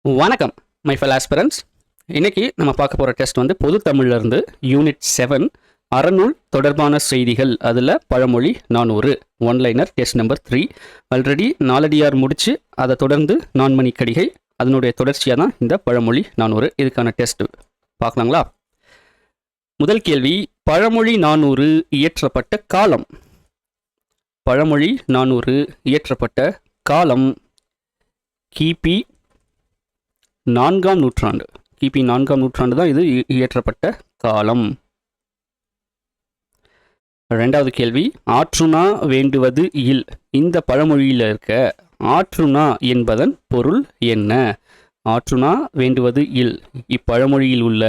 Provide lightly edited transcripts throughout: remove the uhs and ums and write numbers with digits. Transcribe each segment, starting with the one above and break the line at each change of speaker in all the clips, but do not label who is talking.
வணக்கம் my fell aspirants. இன்னைக்கு நம்ம பார்க்க போகிற டெஸ்ட் வந்து பொது தமிழ்லேருந்து யூனிட் 7 அறநூல் தொடர்பான செய்திகள். அதில் பழமொழி 400 one-liner test number 3. Already Naladiyar முடித்து அதை தொடர்ந்து நான்மணி கடிகை, அதனுடைய தொடர்ச்சியாக தான் இந்த பழமொழி 400. இதுக்கான டெஸ்ட் பார்க்கலாங்களா? முதல் கேள்வி, பழமொழி 400 இயற்றப்பட்ட காலம். பழமொழி 400 இயற்றப்பட்ட காலம் கிபி 4ஆம் நூற்றாண்டு. கிபி 4ஆம் நூற்றாண்டு தான் இது இயற்றப்பட்ட காலம். ரெண்டாவது கேள்வி, ஆற்றுணா வேண்டுவது இல். இந்த பழமொழியில் இருக்க ஆற்றுணா என்பதன் பொருள் என்ன? ஆற்றுணா வேண்டுவது இல், இப்பழமொழியில் உள்ள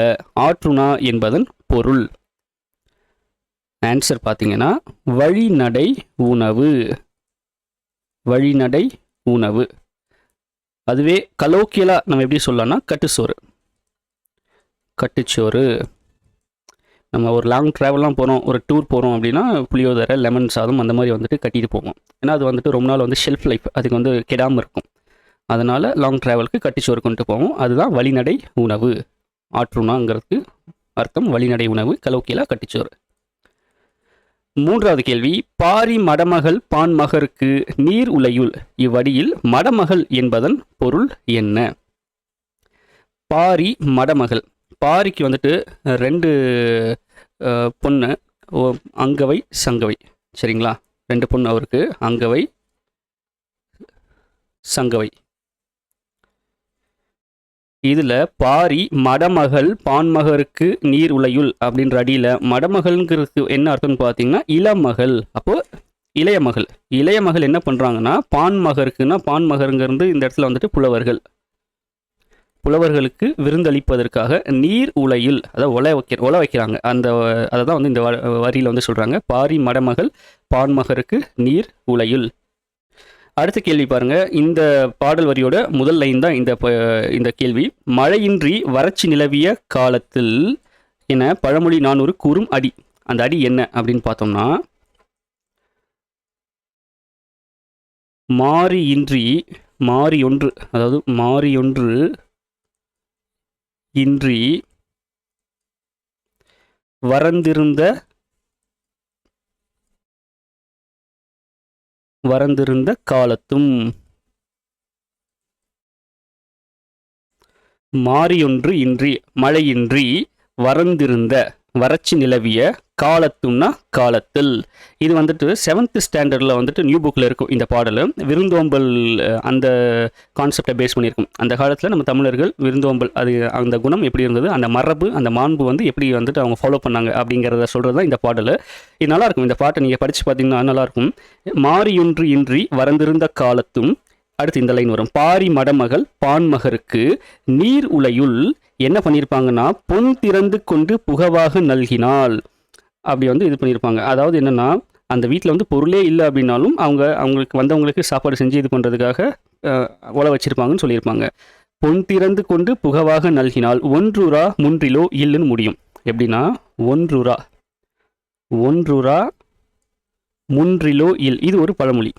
ஆற்றுணா என்பதன் பொருள். ஆன்சர் பார்த்தீங்கன்னா வழிநடை உணவு. வழிநடை உணவு. அதுவே கலோக்கியலா நம்ம எப்படி சொல்லலாம்னா கட்டுச்சோறு. கட்டுச்சோறு. நம்ம ஒரு லாங் ட்ராவல்லாம் போகிறோம், ஒரு டூர் போகிறோம் அப்படின்னா புளியோதரை, லெமன் சாதம் அந்த மாதிரி வந்துட்டு கட்டிட்டு போவோம். ஏன்னா அது வந்துட்டு ரொம்ப நாள் வந்து ஷெல்ஃப் லைஃப், அதுக்கு வந்து கெடாமல் இருக்கும். அதனால் லாங் ட்ராவலுக்கு கட்டுச்சோறு கொண்டு போவோம். அதுதான் வழிநடை உணவு. ஆற்றுணாங்கிறதுக்கு அர்த்தம் வழிநடை உணவு, கலோக்கியலா கட்டுச்சோறு. மூன்றாவது கேள்வி, பாரி மடமகள் பான்மகருக்கு நீர் உலையுள். இவ்வடியில் மடமகள் என்பதன் பொருள் என்ன? பாரி மடமகள். பாரிக்கு வந்துட்டு ரெண்டு பொண்ணு, அங்கவை சங்கவை. சரிங்களா? ரெண்டு பொண்ணு அவருக்கு, அங்கவை சங்கவை. இதில் பாரி மடமகள் பான்மகருக்கு நீர் உலையுள் அப்படின்ற அடியில் மடமகள்ங்கிறதுக்கு என்ன அர்த்தம்னு பார்த்தீங்கன்னா இளமகள். அப்போது இளைய மகள். இளைய மகள் என்ன பண்ணுறாங்கன்னா பான்மகருக்குன்னா, பான்மகருங்கிறது இந்த இடத்துல வந்துட்டு புலவர்கள். புலவர்களுக்கு விருந்தளிப்பதற்காக நீர் உலையுள், அதாவது ஒலை வைக்கிறாங்க. அதை தான் வந்து இந்த வரியில் வந்து சொல்கிறாங்க, பாரி மடமகள் பான்மகருக்கு நீர் உலையுள். அடுத்த கேள்வி பாருங்க. இந்த பாடல் வரியோட முதல் லைன் தான் இந்த கேள்வி. மழையின்றி வறட்சி நிலவிய காலத்தில் என பழமொழி 400 கூறும் அடி. அந்த அடி என்ன அப்படின்னு பார்த்தோம்னா, மாறியொன்று, அதாவது மாறியொன்று இன்றி வரந்திருந்த காலத்தும். மாறியொன்று இன்றி, மழையின்றி வரந்திருந்த, வறட்சி நிலவிய காலத்தும்னா காலத்தில். இது வந்துட்டு 7th ஸ்டாண்டர்டில் வந்துட்டு நியூ புக்கில் இருக்கும் இந்த பாடல். விருந்தோம்பல் அந்த கான்செப்டை பேஸ் பண்ணியிருக்கும். அந்த காலத்தில் நம்ம தமிழர்கள் விருந்தோம்பல், அது அந்த குணம் எப்படி இருந்தது, அந்த மரபு, அந்த மாண்பு வந்து எப்படி வந்துட்டு அவங்க ஃபாலோ பண்ணாங்க அப்படிங்கிறத சொல்கிறது தான் இந்த பாடல். இது நல்லாயிருக்கும். இந்த பாட்டை நீங்கள் படித்து பார்த்தீங்கன்னா நல்லாயிருக்கும். மாறியொன்று இன்றி வரந்திருந்த காலத்தும். அடுத்து இந்த லைன் வரும், பாரி மடமகள் பான்மகருக்கு நீர் உலையுள் என்ன பண்ணியிருப்பாங்கன்னா பொன் திறந்து கொண்டு புகவாக நல்கினாள். அப்படி வந்து இது பண்ணியிருப்பாங்க. அதாவது என்னென்னா, அந்த வீட்டில் வந்து பொருளே இல்லை அப்படின்னாலும் அவங்களுக்கு வந்தவங்களுக்கு சாப்பாடு செஞ்சு இது பண்ணுறதுக்காக உழ வச்சுருப்பாங்கன்னு சொல்லியிருப்பாங்க. பொன் திறந்து கொண்டு புகவாக நல்கினாள். ஒன்றுரா முன்றிலோ இல்லுன்னு முடியும். எப்படின்னா, ஒன்றுரா முன்றிலோ இல். இது ஒரு பழமொழி.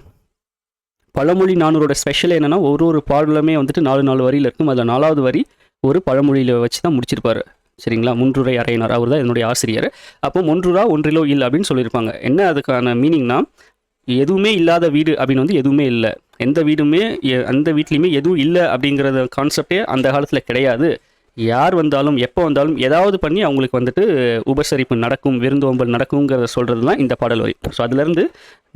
பழமொழி 400 ஸ்பெஷல் என்னென்னா, ஒரு பாடலுமே வந்துட்டு 4 வரியில் இருக்கும். அதில் 4வது வரி ஒரு பழமொழியில் வச்சு தான் முடிச்சிருப்பாரு. சரிங்களா? முன்றுரை அறையினார், அவர் தான் என்னுடைய ஆசிரியர். அப்போ ஒன்றுரா ஒன்றிலோ இல் அப்படின்னு சொல்லியிருப்பாங்க. என்ன அதுக்கான மீனிங்னா, எதுவுமே இல்லாத வீடு அப்படின்னு வந்து எதுவுமே இல்லை. எந்த வீடுமே, அந்த வீட்லேயுமே எதுவும் இல்லை அப்படிங்கிறத கான்செப்டே அந்த காலத்தில் கிடையாது. யார் வந்தாலும் எப்போ வந்தாலும் ஏதாவது பண்ணி அவங்களுக்கு வந்துட்டு உபசரிப்பு நடக்கும், விருந்தோம்பல் நடக்குங்கிறத சொல்கிறது தான் இந்த பாடல் வரி. ஸோ அதுலேருந்து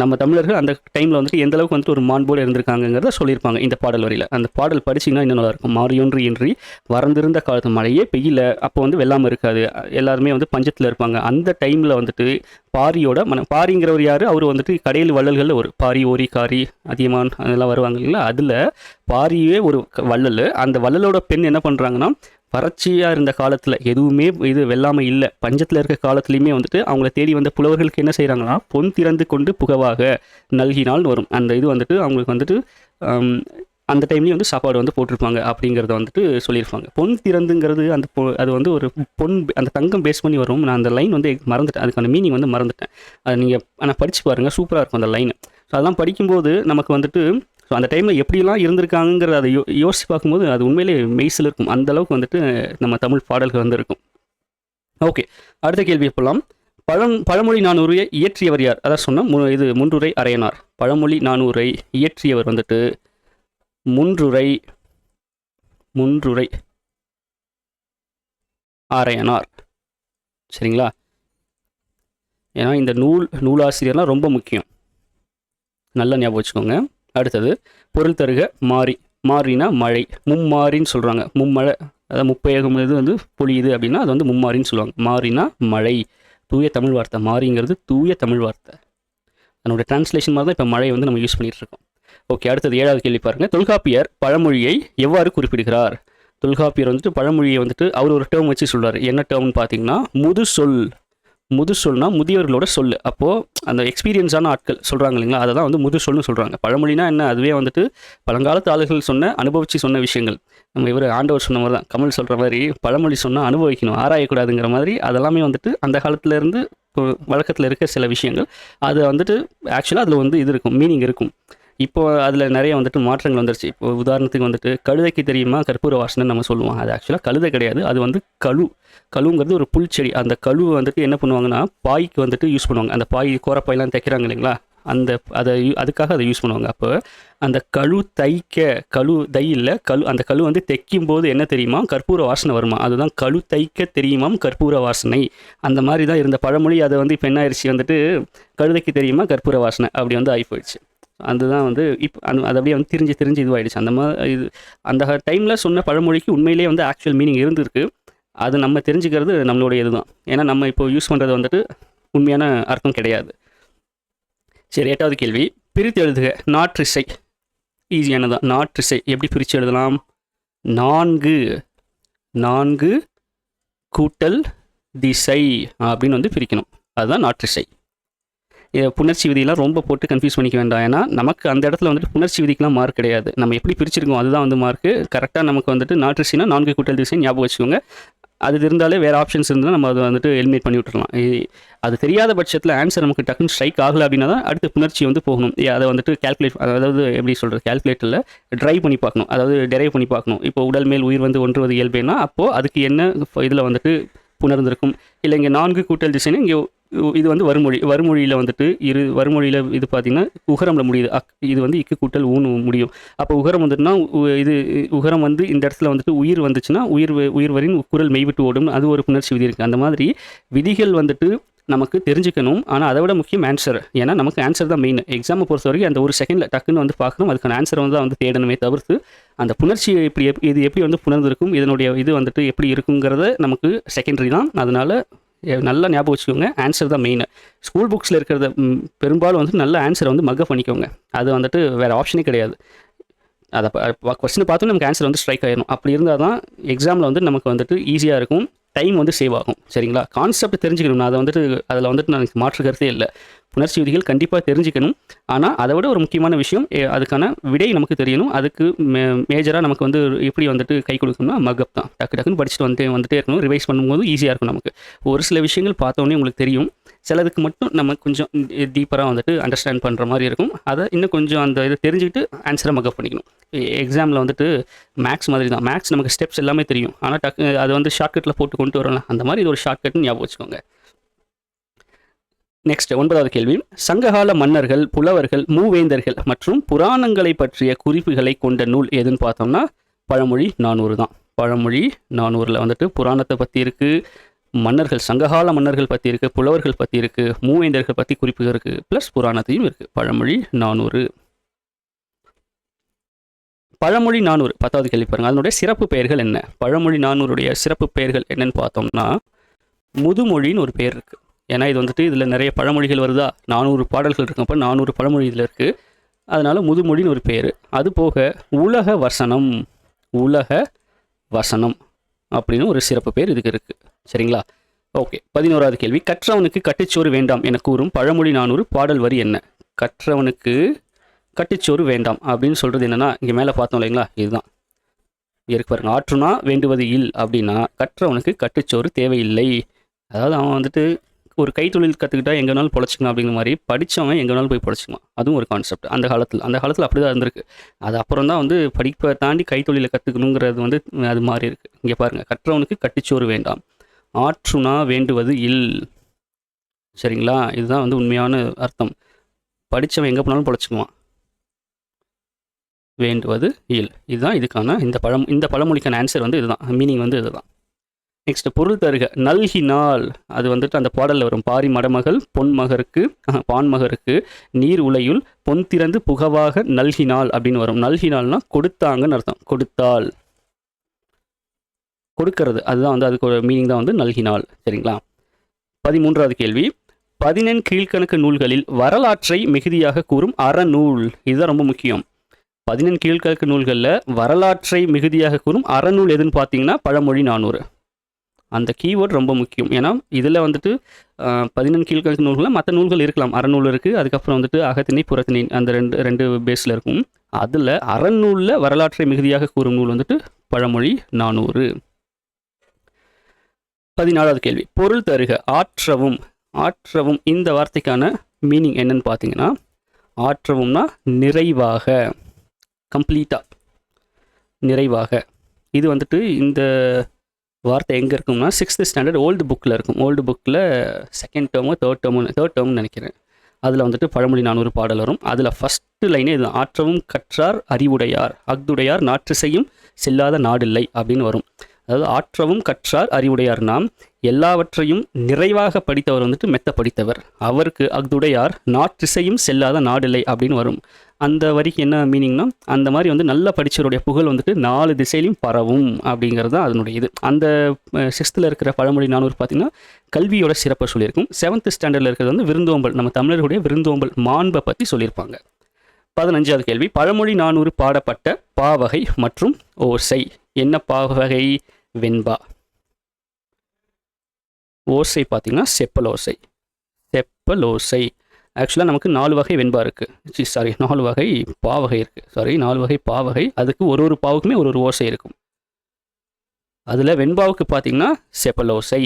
நம்ம தமிழர்கள் அந்த டைமில் வந்துட்டு எந்த அளவுக்கு வந்துட்டு ஒரு மாண்போடு இருந்திருக்காங்கிறத சொல்லியிருப்பாங்க இந்த பாடல் வரியில். அந்த பாடல் படிச்சிங்கன்னா இன்னும் நல்லாயிருக்கும். மாறியொன்று இன்றி வரந்திருந்த காலத்து மழையே பெய்யல, அப்போ வந்து வெள்ளாமல் இருக்காது, எல்லாருமே வந்து பஞ்சத்தில் இருப்பாங்க. அந்த டைமில் வந்துட்டு பாரிங்கிறவர் யார்? அவர் வந்துட்டு கடையில் வள்ளல்களில் ஒரு பாரி, ஓரி, காரி, அதியமான் அதெல்லாம் வருவாங்க இல்லைங்களா? அதில் பாரியே ஒரு வள்ளல். அந்த வள்ளலோட பெண் என்ன பண்ணுறாங்கன்னா, வறட்சியாக இருந்த காலத்தில் எதுவுமே இது வெள்ளாமை இல்லை, பஞ்சத்தில் இருக்க காலத்துலேயுமே வந்துட்டு அவங்கள தேடி வந்த புலவர்களுக்கு என்ன செய்கிறாங்கன்னா பொன் திறந்து கொண்டு புகவாக நல்கினால்னு வரும். அந்த இது வந்துட்டு அவங்களுக்கு வந்துட்டு அந்த டைம்லேயும் வந்து சாப்பாடு வந்து போட்டிருப்பாங்க அப்படிங்கிறத வந்துட்டு சொல்லியிருப்பாங்க. பொன் திறந்துங்கிறது அது வந்து ஒரு பொன், அந்த தங்கம் பேஸ் பண்ணி வரும். நான் அந்த லைன் வந்து மறந்துட்டேன், அதுக்கான மீனிங் வந்து மறந்துட்டேன். அது நீங்கள் ஆனால் படித்து பாருங்கள், சூப்பராக இருக்கும் அந்த லைன். ஸோ அதெல்லாம் படிக்கும்போது நமக்கு வந்துட்டு ஸோ அந்த டைமில் எப்படிலாம் இருந்திருக்காங்கிற அதை யோசித்து பார்க்கும்போது அது உண்மையிலே மெய்சில் இருக்கும். அந்தளவுக்கு வந்துட்டு நம்ம தமிழ் பாடல்கள் வந்து இருக்கும். ஓகே, அடுத்த கேள்வி போகலாம். பழமொழி 400 இயற்றியவர் யார்? அதான் சொன்னால் இது முன்றுரை அரையனார். பழமொழி 400 இயற்றியவர் வந்துட்டு முன்றுரை அரையனார். சரிங்களா? ஏன்னா இந்த நூலாசிரியர்லாம் ரொம்ப முக்கியம், நல்லா ஞாபகம் வச்சுக்கோங்க. அடுத்தது பொருள் தருக மாறினா மழை, மும்மாறின்னு சொல்கிறாங்க. மும்மழை, அதாவது முப்பேகம் இது வந்து பொழியுது அப்படின்னா அது வந்து மும்மாறின்னு சொல்லுவாங்க. மாறினா மழை, தூய தமிழ் வார்த்தை. மாறிங்கிறது தூய தமிழ் வார்த்தை. அதனுடைய டிரான்ஸ்லேஷன் மாதிரி தான் இப்போ மழை வந்து நம்ம யூஸ் பண்ணிகிட்டு இருக்கோம். ஓகே, அடுத்தது 7வது கேள்வி பாருங்கள். தொல்காப்பியர் பழமொழியை எவ்வாறு குறிப்பிடுகிறார்? தொல்காப்பியர் வந்துட்டு பழமொழியை வந்துட்டு அவர் ஒரு டேர்ம் வச்சு சொல்கிறார். என்ன டேர்ம்னு பார்த்தீங்கன்னா முதுசொல்னா முதியவர்களோட சொல். அப்போது அந்த எக்ஸ்பீரியன்ஸான ஆட்கள் சொல்கிறாங்க இல்லைங்களா, அதை தான் வந்து முதுசொல்னு சொல்கிறாங்க. பழமொழினா என்ன? அதுவே வந்துட்டு பழங்காலத்து ஆளுகள் அனுபவித்து சொன்ன விஷயங்கள். நம்ம இவர் ஆண்டவர் சொன்ன மாதிரி தான், கமல் சொல்கிற மாதிரி பழமொழி சொன்னால் அனுபவிக்கணும், ஆராயக்கூடாதுங்கிற மாதிரி. அதெல்லாமே வந்துட்டு அந்த காலத்துலேருந்து வழக்கத்தில் இருக்க சில விஷயங்கள். அது வந்துட்டு ஆக்சுவலாக அதில் வந்து இது இருக்கும், மீனிங் இருக்கும். இப்போ அதில் நிறைய வந்துட்டு மாற்றங்கள் வந்துருச்சு. இப்போ உதாரணத்துக்கு வந்துட்டு கழுதைக்கு தெரியுமா கற்பூர வாசனை நம்ம சொல்லுவோம். அது ஆக்சுவலாக கழுதை கிடையாது, அது வந்து கழுங்கிறது ஒரு புல்செடி. அந்த கழுவை வந்துட்டு என்ன பண்ணுவாங்கன்னா பாய்க்கு வந்துட்டு யூஸ் பண்ணுவாங்க. அந்த பாய் கோரப்பாயெல்லாம் தைக்கிறாங்க இல்லைங்களா, அதுக்காக அதை யூஸ் பண்ணுவாங்க. அப்போ அந்த அந்த கழு வந்து தைக்கும் போது என்ன தெரியுமா, கற்பூர வாசனை வருமா. அதுதான் கழு தைக்க தெரியுமாம் கற்பூர வாசனை. அந்த மாதிரி தான் இருந்த பழமொழி. அதை வந்து இப்போ என்ன ஆயிடுச்சு வந்துட்டு கழுதைக்கு தெரியுமா கற்பூர வாசனை அப்படி வந்து ஆகி போயிடுச்சு. அதுதான் வந்து இப்போ அது அப்படியே வந்து திரிஞ்சு இதுவாகிடுச்சு. அந்த மாதிரி அந்த டைமில் சொன்ன பழமொழிக்கு உண்மையிலேயே வந்து ஆக்சுவல் மீனிங் இருந்திருக்கு. அது நம்ம தெரிஞ்சுக்கிறது நம்மளுடைய இதுதான். ஏன்னா நம்ம இப்போ யூஸ் பண்ணுறது வந்துட்டு உண்மையான அர்த்தம் கிடையாது. சரி, 8வது கேள்வி. பிரித்து எழுதுக. நாற்றிசை ஈஸியானதான். நாற்றிசை எப்படி பிரித்து எழுதலாம்? 4 கூட்டல் திசை அப்படின்னு வந்து பிரிக்கணும். அதுதான் நாற்றிசை. புணர்ச்சி விதியெல்லாம் ரொம்ப போட்டு கன்ஃபியூஸ் பண்ணிக்க வேண்டாம். ஏன்னா நமக்கு அந்த இடத்துல வந்துட்டு புணர்ச்சி விதிக்கெலாம் மார்க் கிடையாது. நம்ம எப்படி பிரிச்சிருக்கோம் அதுதான் வந்து மார்க்கு. கரெக்டாக நமக்கு வந்துட்டு நாற்றிசைனா 4 கூட்டல் திசை ஞாபகம் வச்சுக்கோங்க. அது இருந்தாலே வேறு ஆப்ஷன்ஸ் இருந்தால் நம்ம அதை வந்துட்டு எலிமினேட் பண்ணி விட்டுறலாம். அது தெரியாத பட்சத்தில் ஆன்சர் நமக்கு டக்குன்னு ஸ்ட்ரைக் ஆகலை அப்படின்னா தான் அடுத்து புணர்ச்சி வந்து போகணும். அதை வந்துட்டு அதாவது எப்படி சொல்கிறது, கால்குலேட்டரில் ட்ரைவ் பண்ணி பார்க்கணும், அதாவது டெரைவ் பண்ணி பார்க்கணும். இப்போ உடல் மேல் உயிர் வந்து ஒன்றுவது இயல்பேனா அப்போது அதுக்கு என்ன இதில் வந்துட்டு புணர்ந்திருக்கும். இல்லை இங்கே 4 கூட்டல் திசைன்னு இங்கே இது வந்து வறுமொழியில் வந்துட்டு வறுமொழியில் இது பார்த்திங்கன்னா உகரமில் முடியுது. இது வந்து இக்கு கூட்டல் ஊன்னு முடியும். அப்போ உகரம் வந்துட்டுனா இது உகரம் வந்து இந்த இடத்துல வந்துட்டு உயிர் வந்துச்சுன்னா உயிர் வரின் குரல் மெய்விட்டு ஓடும். அது ஒரு புணர்ச்சி விதி இருக்குது. அந்த மாதிரி விதிகள் வந்துட்டு நமக்கு தெரிஞ்சுக்கணும். ஆனால் அதை விட முக்கியம் ஆன்சர். ஏன்னா நமக்கு ஆன்சர் தான் மெயின். எக்ஸாமை பொறுத்த வரைக்கும் அந்த ஒரு செகண்டில் டக்குன்னு வந்து பார்க்கணும். அதுக்கான ஆன்சரை வந்து தேடணுமே தவிர்த்து அந்த புணர்ச்சி இது எப்படி வந்து புணர்ந்திருக்கும், இதனுடைய இது வந்துட்டு எப்படி இருக்குங்கிறத நமக்கு செகண்டரி தான். அதனால் நல்லா ஞாபகம் வச்சுக்கோங்க, ஆன்சர் தான் மெயின். ஸ்கூல் புக்ஸில் இருக்கிறத பெரும்பாலும் வந்து நல்ல ஆன்சரை வந்து மக்கப் பண்ணிக்கோங்க. அது வந்துட்டு வேறு ஆப்ஷனே கிடையாது. அதை கொஸ்டினை பார்த்தோன்னே நமக்கு ஆன்சர் வந்து ஸ்ட்ரைக் ஆகிடும். அப்படி இருந்தால் தான் எக்ஸாமில் வந்து நமக்கு வந்துட்டு ஈஸியாக இருக்கும், டைம் வந்து சேவ் ஆகும். சரிங்களா? கான்செப்ட் தெரிஞ்சுக்கணும். நான் அதில் வந்துட்டு எனக்கு மாற்று கருத்தே இல்லை. புணர்ச்சி விதிகள் கண்டிப்பாக தெரிஞ்சுக்கணும். ஆனால் அதை விட ஒரு முக்கியமான விஷயம், அதுக்கான விடை நமக்கு தெரியணும். அதுக்கு மேஜராக நமக்கு வந்து எப்படி வந்துட்டு கை கொடுக்கணும்னா மக்கப் தான். டக்குன்னு படிச்சுட்டு வந்துட்டே இருக்கணும். ரிவைஸ் பண்ணும்போது ஈஸியாக இருக்கும் நமக்கு. ஒரு சில விஷயங்கள் பார்த்தோன்னே உங்களுக்கு தெரியும், சிலதுக்கு மட்டும் நம்ம கொஞ்சம் டீப்பராக வந்துட்டு அண்டர்ஸ்டாண்ட் பண்ணுற மாதிரி இருக்கும். அதை இன்னும் கொஞ்சம் அந்த இதை தெரிஞ்சுக்கிட்டு ஆன்சரை மக்கப் பண்ணிக்கணும். எக்ஸாமில் வந்துட்டு மேக்ஸ் மாதிரி தான். மேக்ஸ் நமக்கு ஸ்டெப்ஸ் எல்லாமே தெரியும், ஆனால் அதை வந்து ஷார்ட்கட்டில் போட்டு கொண்டு வரலாம். அந்த மாதிரி இது ஒரு ஷார்ட்கட்னு ஞாபகம் வச்சுக்கோங்க. நெக்ஸ்ட் 9வது கேள்வி. சங்ககால மன்னர்கள், புலவர்கள், மூவேந்தர்கள் மற்றும் புராணங்களை பற்றிய குறிப்புகளை கொண்ட நூல் எதுன்னு பார்த்தோம்னா பழமொழி 400 தான். பழமொழி 400ல் வந்துட்டு புராணத்தை பற்றி இருக்குது, மன்னர்கள் சங்ககால மன்னர்கள் பற்றி இருக்குது, புலவர்கள் பற்றி இருக்குது, மூவேந்தர்கள் பற்றி குறிப்புகள் இருக்குது, ப்ளஸ் புராணத்தையும் இருக்குது. பழமொழி 400. பழமொழி 400 10வது கேள்வி பாருங்கள். அதனுடைய சிறப்பு பெயர்கள் என்ன? பழமொழி 400உடைய சிறப்பு பெயர்கள் என்னன்னு பார்த்தோம்னா முதுமொழின்னு ஒரு பெயர் இருக்குது. ஏன்னா இது வந்துட்டு இதில் நிறைய பழமொழிகள் வருதா, 400 பாடல்கள் இருக்கப்போ 400 பழமொழி இதில் இருக்குது. அதனால் முதுமொழின்னு ஒரு பேர். அது போக உலக வசனம் அப்படின்னு ஒரு சிறப்பு பேர் இதுக்கு இருக்குது. சரிங்களா? ஓகே, 11வது கேள்வி. கற்றவனுக்கு கட்டுச்சோறு வேண்டாம் என கூறும் பழமொழி 400 பாடல் வரி என்ன? கற்றவனுக்கு கட்டுச்சோறு வேண்டாம் அப்படின்னு சொல்கிறது என்னென்னா, இங்கே மேலே பார்த்தோம் இல்லைங்களா, இதுதான் இருக்கு பாருங்க. ஆற்றுனா வேண்டுவது இல் அப்படின்னா கற்றவனுக்கு கட்டுச்சோறு தேவையில்லை. அதாவது அவன் வந்துட்டு ஒரு கைத்தொழில் கற்றுக்கிட்டா எங்கே வேணாலும் பொழைச்சிக்கலாம் அப்படிங்கிற மாதிரி படித்தவன் எங்கே வேணாலும் போய் பொழைச்சிக்கலாம். அதுவும் ஒரு கான்செப்ட் அந்த காலத்தில் அப்படி தான் இருந்திருக்கு. அது அப்புறம் தான் வந்து படிப்பை தாண்டி கைத்தொழிலை கற்றுக்கணுங்கிறது வந்து அது மாதிரி இருக்குது. இங்கே பாருங்கள், கற்றவனுக்கு கட்டிச்சோறு வேண்டாம், ஆற்றுனா வேண்டுவது இல். சரிங்களா, இதுதான் வந்து உண்மையான அர்த்தம். படித்தவன் எங்கே போனாலும் பொழைச்சிக்குவான், வேண்டுவது இல். இதுதான் இதுக்கான இந்த பழமொழிக்கான ஆன்சர் வந்து இதுதான், மீனிங் வந்து இதுதான். நெக்ஸ்ட், பொருள் தருக. நல்கினால், அது வந்துட்டு அந்த பாடலில் வரும். பாரி மடமகள் பான்மகருக்கு நீர் உலையுள் பொன் திறந்து புகவாக நல்கினால் அப்படின்னு வரும். நல்கினால்னா கொடுத்தாங்கன்னு அர்த்தம். கொடுத்தால், கொடுக்கறது, அதுதான் வந்து அதுக்கு ஒரு மீனிங் தான் வந்து நல்கினால். சரிங்களா. 13வது கேள்வி. 14 கீழ்கணக்கு நூல்களில் வரலாற்றை மிகுதியாக கூறும் அறநூல். இதுதான் ரொம்ப முக்கியம். 14 கீழ்கணக்கு நூல்களில் வரலாற்றை மிகுதியாக கூறும் அறநூல் எதுன்னு பார்த்தீங்கன்னா பழமொழி 400. அந்த கீவேர்ட் ரொம்ப முக்கியம். ஏன்னா இதில் வந்துட்டு 14 கீழ்கணக்கு நூல்களில் மற்ற நூல்கள் இருக்கலாம். அறநூல் இருக்குது, அதுக்கப்புறம் வந்துட்டு அகத்திணை புறத்திணை, அந்த ரெண்டு பேஸில் இருக்கும். அதில் அறநூலில் வரலாற்றை மிகுதியாக கூறும் நூல் வந்துட்டு பழமொழி 400. 14வது கேள்வி. பொருள் தருக. ஆற்றவும். ஆற்றவும், இந்த வார்த்தைக்கான மீனிங் என்னன்னு பார்த்தீங்கன்னா, ஆற்றவும்னா நிறைவாக, கம்ப்ளீட்டாக, நிறைவாக. இது வந்துட்டு இந்த வார்த்தை எங்கே இருக்கும்னா 6th ஸ்டாண்டர்ட் ஓல்டு புக்கில் இருக்கும். ஓல்டு புக்கில் 2nd டேர்மோ 3rd டேர்ம்னு நினைக்கிறேன். அதில் வந்துட்டு பழமொழி 400 பாடல் வரும். அதில் ஃபஸ்ட்டு லைனே இதுதான். ஆற்றவும் கற்றார் அறிவுடையார், அஃதுடையார் நாற்று செய்யும் செல்லாத நாடில்லை அப்படின்னு வரும். அதாவது ஆற்றவும் கற்றார் அறிவுடையார்னா எல்லாவற்றையும் நிறைவாக படித்தவர் வந்துட்டு மெத்த படித்தவர். அவருக்கு அஃதுடையார் நாற்றிசையும் செல்லாத நாடில்லை அப்படின்னு வரும். அந்த வரிக்கு என்ன மீனிங்னா, அந்த மாதிரி வந்து நல்ல படித்தவருடைய புகழ் வந்துட்டு 4 திசையிலையும் பரவும் அப்படிங்கிறது தான் அதனுடைய இது. அந்த 6th இருக்கிற பழமொழி 400 பார்த்திங்கன்னா கல்வியோட சிறப்பை சொல்லியிருக்கும். 7th ஸ்டாண்டர்டில் இருக்கிறது வந்து விருந்தோம்பல், நம்ம தமிழர்களுடைய விருந்தோம்பல் மாண்பை பற்றி சொல்லியிருப்பாங்க. 15வது கேள்வி. பழமொழி 400 பாடப்பட்ட பாவகை மற்றும் ஓசை. என்ன பாவகை? வெண்பா. ஓசை பார்த்திங்கன்னா செப்பலோசை. செப்பலோசை. ஆக்சுவலாக நமக்கு 4 வகை வெண்பா இருக்குது. 4 வகை பாவகை இருக்குது. 4 வகை பாவகை. அதுக்கு ஒரு பாவுக்குமே ஒரு ஓசை இருக்கும். அதில் வெண்பாவுக்கு பார்த்திங்கன்னா செப்பலோசை.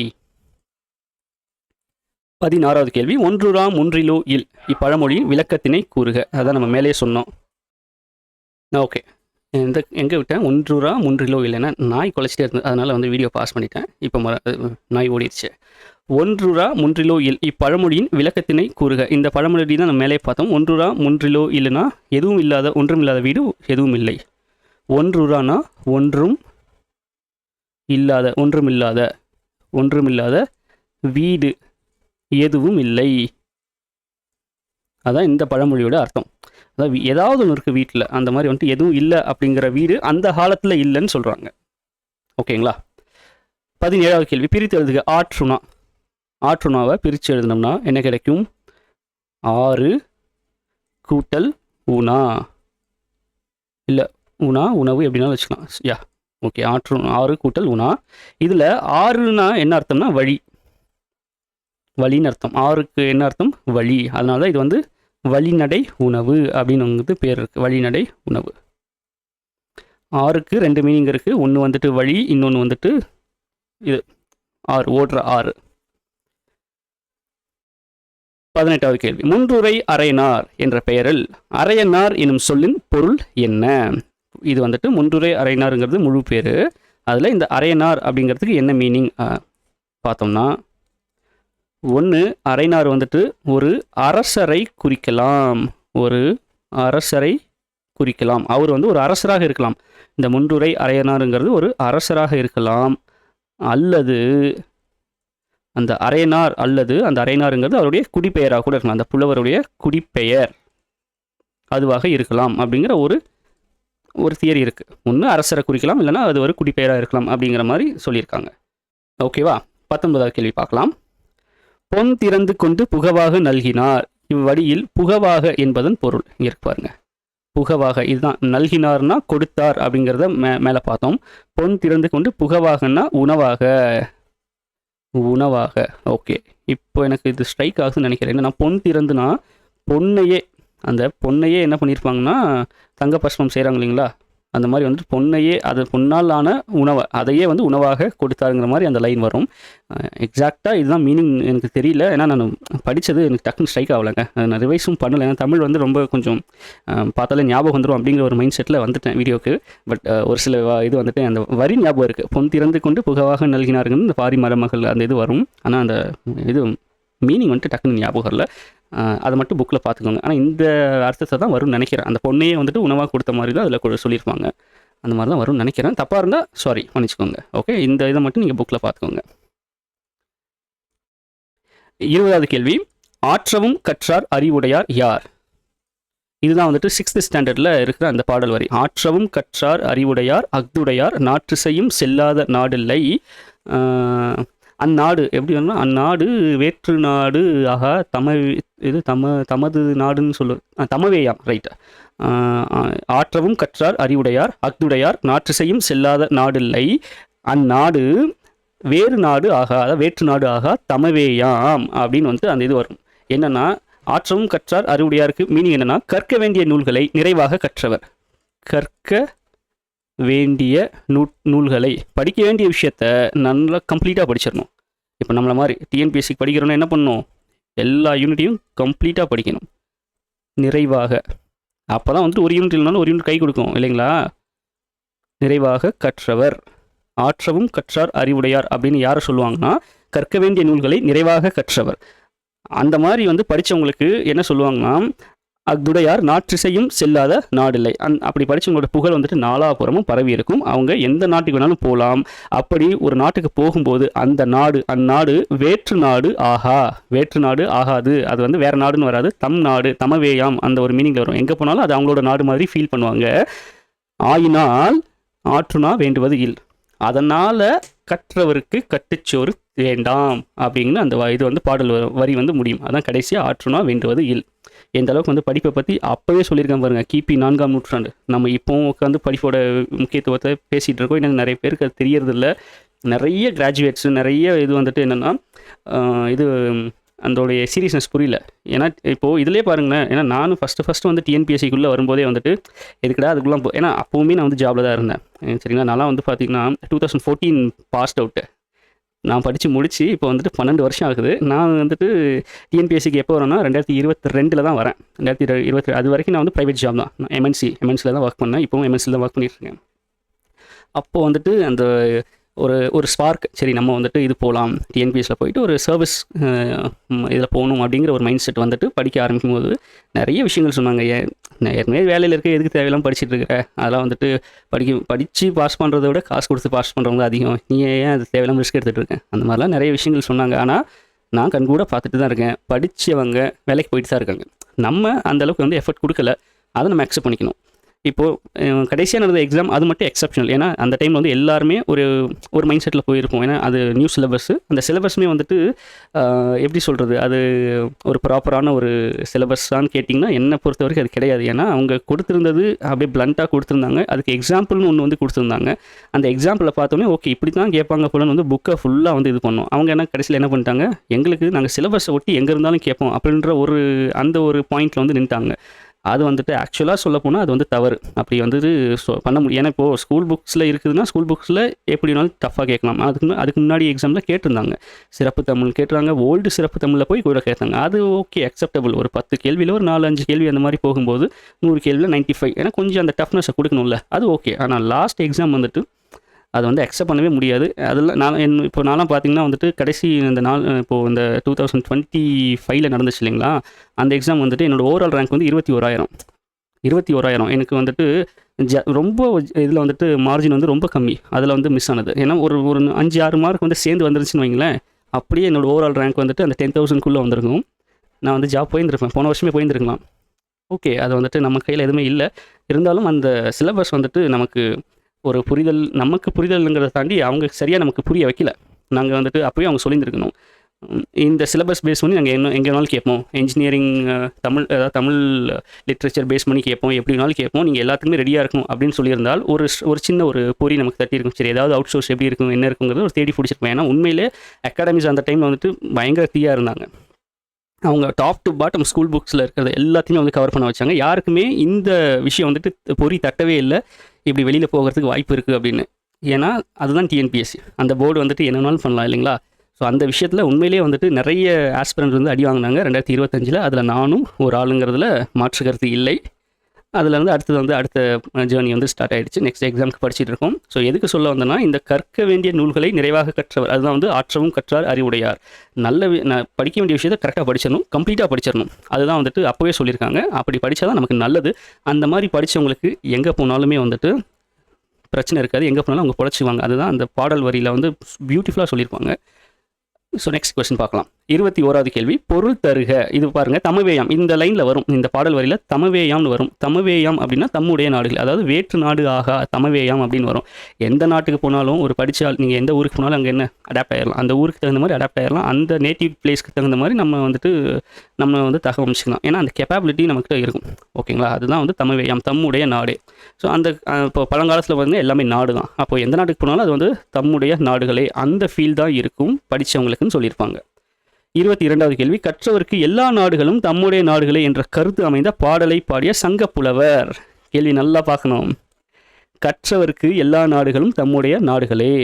16வது கேள்வி. ஒன்றுராம் ஒன்றிலோ இல், இப்பழமொழியின் விளக்கத்தினை கூறுக. அதான் நம்ம மேலே சொன்னோம். ஓகே, எங்கே விட்டேன்? ஒன்றுரா ஒன்றிலோ இல்லைன்னா நாய் குலைச்சிட்டே இருந்தது, அதனால் வந்து வீடியோ பாஸ் பண்ணிட்டேன். இப்போ நாய் ஓடிடுச்சு. ஒன்றுரா முன்றிலோ இல், இப்பழமொழியின் விளக்கத்தினை கூறுக. இந்த பழமொழி தான் நம்ம மேலே பார்த்தோம். ஒன்றுரா முன்றிலோ இல்லைனா எதுவும் இல்லாத, ஒன்றும் இல்லாத வீடு எதுவும் இல்லை. ஒன்றுரானா ஒன்றும் இல்லாத, ஒன்றுமில்லாத வீடு எதுவும் இல்லை. அதான் இந்த பழமொழியோட அர்த்தம். அதாவது ஏதாவது ஒன்று இருக்குது வீட்டில், அந்த மாதிரி வந்துட்டு எதுவும் இல்லை அப்படிங்கிற வீடு அந்த காலத்தில் இல்லைன்னு சொல்கிறாங்க. ஓகேங்களா. 17வது கேள்வி. பிரித்து எழுதுக. ஆற்றுணா. ஆற்றுணாவை பிரித்து எழுதினோம்னா என்ன கிடைக்கும்? 6 கூட்டல் உணா, இல்லை உணா உணவு எப்படின்னாலும் வச்சுக்கலாம். Yeah okay. 6 கூட்டல் உணா. இதில் 6னா என்ன அர்த்தம்னா வழி, வழின்னு அர்த்தம். 6க்கு என்ன அர்த்தம்? வழி. அதனால தான் இது வந்து வழிநடை உணவு அப்படின்னு வந்து பேர் இருக்குது. வழிநடை உணவு. 6க்கு 2 மீனிங் இருக்குது. ஒன்று வந்துட்டு வழி, இன்னொன்று வந்துட்டு இது 6, ஓடுற 6. 18வது கேள்வி. முன்றுரை அரையனார் என்ற பெயரில் அரையனார் எனும் சொல்லின் பொருள் என்ன? இது வந்துட்டு முன்றுரை அரையனாருங்கிறது முழு பேர். அதில் இந்த அரையனார் அப்படிங்கிறதுக்கு என்ன மீனிங் பார்த்தோம்னா, ஒன்று, அரையனார் வந்துட்டு ஒரு அரசரை குறிக்கலாம். ஒரு அரசரை குறிக்கலாம். அவர் வந்து ஒரு அரசராக இருக்கலாம். இந்த முன்றுரை அரையனாருங்கிறது ஒரு அரசராக இருக்கலாம். அல்லது அந்த அரையனார், அல்லது அந்த அரையனாருங்கிறது அவருடைய குடிப்பெயராக கூட இருக்கலாம். அந்த புலவருடைய குடிப்பெயர் அதுவாக இருக்கலாம் அப்படிங்கிற ஒரு தியரி இருக்குது. ஒன்று அரசரை குறிக்கலாம், இல்லைனா அது ஒரு குடிப்பெயராக இருக்கலாம் அப்படிங்கிற மாதிரி சொல்லியிருக்காங்க. ஓகேவா. 19வது கேள்வி பார்க்கலாம். பொன் திறந்து கொண்டு புகவாக நல்கினார். இவ்வடியில் புகவாக என்பதன் பொருள் இங்கே இருக்கு பாருங்க. புகவாக இதுதான். நல்கினார்னா கொடுத்தார் அப்படிங்கிறத மேலே பார்த்தோம். பொன் திறந்து கொண்டு புகவாகன்னா உணவாக. ஓகே, இப்போ எனக்கு இது ஸ்ட்ரைக் ஆகுதுன்னு நினைக்கிறேன். என்னன்னா பொன் திறந்துனா பொன்னையே, அந்த பொன்னையே என்ன பண்ணியிருப்பாங்கன்னா தங்க பஸ்மம் செய்கிறாங்க இல்லைங்களா, அந்த மாதிரி வந்துட்டு பொன்னையே அது பொன்னால் ஆன உணவை அதையே வந்து உணவாக கொடுத்தாருங்கிற மாதிரி அந்த லைன் வரும். எக்ஸாக்டாக இதுதான் மீனிங் எனக்கு தெரியல, ஏன்னா நான் படித்தது எனக்கு டக்குன்னு ஸ்ட்ரைக் ஆகலைங்க. நான் ரிவைஸும் பண்ணலை, ஏன்னா தமிழ் வந்து ரொம்ப கொஞ்சம் பார்த்தாலே ஞாபகம் வந்துடும் அப்படிங்கிற ஒரு மைண்ட் செட்டில் வந்துட்டேன் வீடியோக்கு. பட் ஒரு சில இது வந்துட்டு அந்த வரி ஞாபகம் இருக்குது. பொன் திறந்து கொண்டு புகவாக நல்கினார்கள் இந்த பாரி மருமகள் அந்த இது வரும். ஆனால் அந்த இது மீனிங் வந்துட்டு டக்குன்னு ஞாபகம் இல்லை. அதை மட்டும் புக்கில் பார்த்துக்கோங்க. ஆனால் இந்த அர்த்தத்தை தான் வரும்னு நினைக்கிறேன். அந்த பொண்ணையே வந்துட்டு உணவாக கொடுத்த மாதிரி தான் அதில் சொல்லியிருப்பாங்க. அந்த மாதிரி தான் வரும்னு நினைக்கிறேன். தப்பாக இருந்தால் சாரி மன்னிச்சுக்கோங்க. ஓகே, இந்த இதை மட்டும் நீங்கள் புக்கில் பார்த்துக்கோங்க. 20வது கேள்வி, ஆற்றவும் கற்றார் அறிவுடையார் யார்? இதுதான் வந்துட்டு 6th ஸ்டாண்டர்டில் இருக்கிற அந்த பாடல் வரி. ஆற்றவும் கற்றார் அறிவுடையார் அஃதுடையார் நாற்று செய்யும் செல்லாத நாடில்லை. அந்நாடு எப்படி வேணும்னா, அந்நாடு வேற்று நாடு ஆகா தமது நாடுன்னு சொல்லு, தமவேயாம், ரைட். ஆற்றவும் கற்றார் அறிவுடையார் அஃதுடையார் நாற்று செய்யும் செல்லாத நாடில்லை. அந்நாடு வேறு நாடு ஆகா, அதாவது வேற்று நாடு ஆகா தமவேயாம் அப்படின்னு வந்துட்டு அந்த இது வரும். என்னன்னா, ஆற்றவும் கற்றார் அறிவுடையாருக்கு மீனிங் என்னன்னா, கற்க வேண்டிய நூல்களை நிறைவாக கற்றவர். கற்க வேண்டிய நூல்களை, படிக்க வேண்டிய விஷயத்த நல்லா கம்ப்ளீட்டாக படிச்சிடணும். இப்போ நம்மளை மாதிரி டிஎன்பிஎஸ்சிக்கு படிக்கிறோன்னா என்ன பண்ணணும், எல்லா யூனிட்டையும் கம்ப்ளீட்டாக படிக்கணும் நிறைவாக. அப்போ தான் வந்துட்டு ஒரு யூனிட் இல்லைனாலும் ஒரு யூனிட் கை கொடுக்கும் இல்லைங்களா. நிறைவாக கற்றவர், ஆற்றவும் கற்றார் அறிவுடையார் அப்படின்னு யாரை சொல்லுவாங்கன்னா, கற்க வேண்டிய நூல்களை நிறைவாக கற்றவர். அந்த மாதிரி வந்து படித்தவங்களுக்கு என்ன சொல்லுவாங்கன்னா, அஃதுடையார் நாற்றிசையும் செல்லாத நாடில்லை. அப்படி படித்தவங்களோட புகழ் வந்துட்டு நாலாபுறமும் பரவி இருக்கும். அவங்க எந்த நாட்டுக்கு வேணாலும் போகலாம். அப்படி ஒரு நாட்டுக்கு போகும்போது அந்நாடு வேற்று நாடு ஆகா, வேற்று நாடு ஆகாது, அது வந்து வேறு நாடுன்னு வராது, தம் நாடு தமவேயாம் அந்த ஒரு மீனிங்கில் வரும். எங்கே போனாலும் அது அவங்களோட நாடு மாதிரி ஃபீல் பண்ணுவாங்க. ஆயினால் ஆற்றுனா வேண்டுவது இல், அதனால் கற்றவருக்கு கட்டுச்சோறு வேண்டாம் அப்படிங்கிற அந்த இது வந்து பாடல் வரி வந்து முடியும். அதான் கடைசியாக ஆற்றுனா வேண்டுவது இல். எந்த அளவுக்கு வந்து படிப்பை பற்றி அப்போவே சொல்லியிருக்கேன் பாருங்கள். கிபி 4ஆம் நூற்றாண்டு நம்ம இப்போவும் உட்காந்து படிப்போட முக்கியத்துவத்தை பேசிகிட்டு இருக்கோம். இன்னும் நிறைய பேருக்கு அது தெரியறதில்ல. நிறைய கிராஜுவேட்ஸு நிறைய இது வந்துட்டு என்னென்னா, இது அதோடைய சீரியஸ்னஸ் புரியல. ஏன்னா இப்போது இதிலே பாருங்களேன், ஏன்னா நானும் ஃபஸ்ட்டு வந்து டிஎன்பிஎஸ்சிக்குள்ளே வரும்போதே வந்துட்டு எதுக்கடா அதுக்குள்ளே ஏன்னா அப்போவுமே நான் வந்து ஜாபில் தான் இருந்தேன் சரிங்களா. நான்லாம் வந்து பார்த்திங்கன்னா 2014 பாஸ்ட் அவுட்டு. நான் படித்து முடித்து இப்போ வந்துட்டு 12 வருஷம் ஆகுது. நான் வந்துட்டு டிஎன்பிஎஸ்சிக்கு எப்போ வரேன்னா 2022 தான் வரேன். 2020 அது வரைக்கும் நான் வந்து ப்ரைவேட் ஜாப் தான். நான் எம்என்சியில் தான் ஒர்க் பண்ணேன். இப்போவும் எம்என்சியில் தான் ஒர்க் பண்ணிட்டுருக்கேன். அப்போது வந்துட்டு அந்த ஒரு ஸ்பார்க், சரி நம்ம வந்துட்டு இது போகலாம், டிஎன்பிஎஸ்சியில் போயிட்டு ஒரு சர்வீஸ் இதில் போகணும் அப்படிங்கிற ஒரு மைண்ட் செட் வந்துட்டு படிக்க ஆரம்பிக்கும் போது நிறைய விஷயங்கள் சொன்னாங்க. ஏற்கனவே வேலையில் இருக்க, எதுக்கு தேவையெல்லாம் படிச்சுட்டு இருக்கிற, அதெல்லாம் வந்துட்டு படித்து பாஸ் பண்ணுறத விட காசு கொடுத்து பாஸ் பண்ணுறவங்க அதிகம், நீ ஏன் அது தேவையில்லாமல் ரிஸ்க் எடுத்துகிட்டு இருக்கேன், அந்த மாதிரிலாம் நிறைய விஷயங்கள் சொன்னாங்க. ஆனால் நான் கண்கூட பார்த்துட்டு தான் இருக்கேன். படித்தவங்க வேலைக்கு போயிட்டு தான் இருக்காங்க. நம்ம அந்தளவுக்கு வந்து எஃபர்ட் கொடுக்கல, அதை நம்ம அக்செப்ட் பண்ணிக்கணும். இப்போது கடைசியாக நடந்த எக்ஸாம் அது மட்டும் எக்ஸப்ஷனல். ஏன்னா அந்த டைமில் வந்து எல்லாருமே ஒரு மைண்ட் செட்டில் போயிருப்போம். ஏன்னா அது நியூ சிலபஸ்ஸு, அந்த சிலபஸுமே வந்துட்டு எப்படி சொல்கிறது, அது ஒரு ப்ராப்பரான ஒரு சிலபஸான்னு கேட்டிங்கன்னா என்னை பொறுத்த வரைக்கும் அது கிடையாது. ஏன்னா அவங்க கொடுத்துருந்தது அப்படியே பிளண்ட்டாக கொடுத்துருந்தாங்க. அதுக்கு எக்ஸாம்பிள்னு ஒன்று வந்து கொடுத்துருந்தாங்க. அந்த எக்ஸாம்பிளை பார்த்தோன்னே ஓகே இப்படி தான் கேட்பாங்க போலன்னு வந்து புக்கை ஃபுல்லாக வந்து இது பண்ணோம். அவங்க என்ன கடைசியில் என்ன பண்ணிட்டாங்க, எங்களுக்கு நாங்கள் சிலபஸை ஒட்டி எங்கே இருந்தாலும் கேட்போம் அப்படின்ற அந்த ஒரு பாயிண்டில் வந்து நின்ட்டாங்க. அது வந்துட்டு ஆக்சுவலாக சொல்ல போனால் அது வந்து தவறு. அப்படி வந்துட்டு பண்ண முடியும். ஏன்னா இப்போது ஸ்கூல் புக்ஸில் இருக்குதுன்னா ஸ்கூல் புக்ஸில் எப்படி வேணாலும் டஃப்பாக கேட்கலாம். அதுக்கு முன்னாடி எக்ஸாமில் கேட்டிருந்தாங்க, சிறப்பு தமிழ் கேட்டுறாங்க, ஓல்டு சிறப்பு தமிழில் போய் கூட கேட்டாங்க. அது ஓகே அக்செப்டபிள். ஒரு 10 கேள்வியில் ஒரு 4-5 கேள்வி அந்த மாதிரி போகும்போது 100 கேள்வியில் 95, ஏன்னா கொஞ்சம் அந்த டஃப்னஸை கொடுக்கணும்ல, அது ஓகே. ஆனால் லாஸ்ட் எக்ஸாம் வந்துட்டு அதை வந்து அக்செப்ட் பண்ணவே முடியாது. அதில் இப்போ நான்லாம் பார்த்திங்கன்னா வந்துட்டு கடைசி இந்த இப்போது இந்த 2025 நடந்துச்சு இல்லைங்களா, அந்த எக்ஸாம் வந்துட்டு என்னோடய ஓவரால் ரேங்க் வந்து 21,000. எனக்கு வந்துட்டு ரொம்ப இதில் வந்துட்டு மார்ஜின் வந்து ரொம்ப கம்மி. அதில் வந்து மிஸ் ஆனது. ஏன்னா ஒரு 5-6 மார்க் வந்து சேர்ந்து வந்துருச்சுன்னு வைங்களேன், அப்படியே என்னோடய ஓவரால் ரேங்க் வந்துட்டு அந்த 10,000க்குள்ளே வந்திருக்கும். நான் வந்து ஜாப் போயிருந்திருப்பேன், போன வருஷமே போயிருந்துருக்கலாம். ஓகே, அது வந்துட்டு நம்ம கையில் எதுவுமே இல்லை. இருந்தாலும் அந்த சிலபஸ் வந்துட்டு ஒரு நமக்கு புரிதல்ங்கிறத தாண்டி அவங்க சரியாக நமக்கு புரிய வைக்கல. நாங்கள் வந்துட்டு அப்போயே அவங்க சொல்லியிருந்துருக்கணும், இந்த சிலபஸ் பேஸ் பண்ணி நாங்கள் எங்கே வேணாலும் கேட்போம், இன்ஜினியரிங் தமிழ் லிட்ரேச்சர் பேஸ் பண்ணி கேட்போம், எப்படி வேணாலும் கேட்போம், நீங்கள் எல்லாத்துக்குமே ரெடியாக இருக்கும் அப்படின்னு சொல்லியிருந்தால் ஒரு சின்ன ஒரு பொறி நமக்கு தட்டியிருக்கும். சரி, ஏதாவது அவுட் சோர்ஸ் எப்படி இருக்கும், என்ன இருக்குங்கிறது ஒரு தேடி பிடிச்சிருப்போம். ஏன்னா உண்மையிலே அகாடமிஸ் அந்த டைமில் வந்துட்டு பயங்கர தீயாக இருந்தாங்க. அவங்க டாப் டு பாட்டம் ஸ்கூல் புக்ஸில் இருக்கிறது எல்லாத்தையுமே வந்து கவர் பண்ண வச்சாங்க. யாருக்குமே இந்த விஷயம் வந்துட்டு பொறி தட்டவே இல்லை, இப்படி வெளியில் போகிறதுக்கு வாய்ப்பு இருக்குது அப்படின்னு. ஏன்னா அதுதான் டிஎன்பிஎஸ்சி, அந்த போர்டு வந்துட்டு என்னன்னாலும் பண்ணலாம் இல்லைங்களா. ஸோ அந்த விஷயத்தில் உண்மையிலேயே வந்துட்டு நிறைய ஆஸ்பிரண்ட் வந்து அடி வாங்கினாங்க 2025. அதில் நானும் ஒரு ஆளுங்கிறதுல மாற்று கருத்து இல்லை. அதில் வந்து அடுத்த ஜேர்னி வந்து ஸ்டார்ட் ஆகிடுச்சு. நெக்ஸ்ட் எக்ஸாமுக்கு படிச்சுட்டு இருக்கோம். ஸோ எதுக்கு சொல்ல வந்தேன்னா, இந்த கற்க வேண்டிய நூல்களை நிறைவாக கற்றவர், அதுதான் வந்து ஆற்றவும் கற்றார் அறிவுடையார். படிக்க வேண்டிய விஷயத்தை கரெக்டாக படிச்சிடணும், கம்ப்ளீட்டாக படிச்சிடணும். அதுதான் வந்துட்டு அப்போவே சொல்லியிருக்காங்க. அப்படி படித்தா தான் நமக்கு நல்லது. அந்த மாதிரி படித்தவங்களுக்கு எங்கே போனாலுமே வந்துட்டு பிரச்சனை இருக்காது, எங்கே போனாலும் அவங்க பொழைச்சிவாங்க. அதுதான் அந்த பாடல் வரியில் வந்து பியூட்டிஃபுல்லாக சொல்லியிருப்பாங்க. ஸோ நெக்ஸ்ட் கொஸ்டின் பார்க்கலாம். 21வது கேள்வி, பொருள் தருக. இது பாருங்கள், தமவேயாம் இந்த லைனில் வரும், இந்த பாடல் வரியில் தமவேயாம்னு வரும். தமவேயாம் அப்படின்னா தம்முடைய நாடுகள், அதாவது வேற்று நாடு ஆகா தமவேயாம் அப்படின்னு வரும். எந்த நாட்டுக்கு போனாலும் ஒரு படித்தால் நீங்கள் எந்த ஊருக்கு போனாலும் அங்கே என்ன அடாப்ட் ஆகிடலாம், அந்த ஊருக்கு தகுந்த மாதிரி அடாப்ட் ஆகிடலாம். அந்த நேட்டிவ் பிளேஸ்க்கு தகுந்த மாதிரி நம்ம வந்து தகவமைச்சிக்கலாம். ஏன்னா அந்த கெப்பாபிலிட்டி நம்மக்கிட்ட இருக்கும். ஓகேங்களா, அதுதான் வந்து தமவேயாம், தம்முடைய நாடு. ஸோ அந்த இப்போ பழங்காலத்தில் வந்து எல்லாமே நாடு தான். அப்போ எந்த நாட்டுக்கு போனாலும் அது வந்து தம்முடைய நாடுகளே, அந்த ஃபீல் தான் இருக்கும் படித்தவங்களுக்குன்னு சொல்லியிருப்பாங்க. 22வது கேள்வி, கற்றவருக்கு எல்லா நாடுகளும் தம்முடைய நாடுகளே என்ற கருத்து அமைந்த பாடலை பாடிய சங்கப்புலவர். கேள்வி நல்லா பார்க்கணும். கற்றவருக்கு எல்லா நாடுகளும் தம்முடைய நாடுகளே,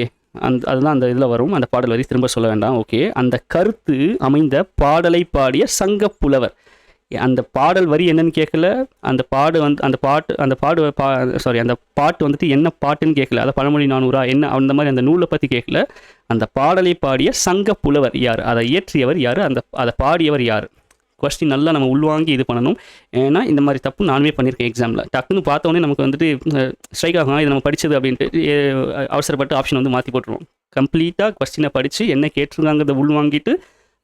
அதுதான் அந்த இதில் வரும். அந்த பாடல் வரி திரும்ப சொல்ல வேண்டாம். ஓகே, அந்த கருத்து அமைந்த பாடலை பாடிய சங்கப்புலவர். அந்த பாடல் வரி என்னன்னு கேட்கல, அந்த பாட்டு வந்துட்டு என்ன பாட்டுன்னு கேட்கல, அதை பழமொழி 400 என்ன அந்த மாதிரி அந்த நூலை பற்றி கேட்கல. அந்த பாடலை பாடிய சங்க புலவர் யார், அதை இயற்றியவர் யார், அதை பாடியவர் யார். கொஸ்டின் நல்லா நம்ம உள்வாங்கி இது பண்ணணும். ஏன்னா இந்த மாதிரி தப்பு நானுமே பண்ணியிருக்கேன் எக்ஸாமில். டக்குன்னு பார்த்தோன்னே நமக்கு வந்துட்டு ஸ்ட்ரைக் ஆகும், இது நம்ம படித்தது அப்படின்ட்டு அவசரப்பட்டு ஆப்ஷன் வந்து மாற்றி போட்டுருவோம். கம்ப்ளீட்டாக கொஸ்டினை படித்து என்ன கேட்டிருக்காங்கிறத உள்வாங்கிட்டு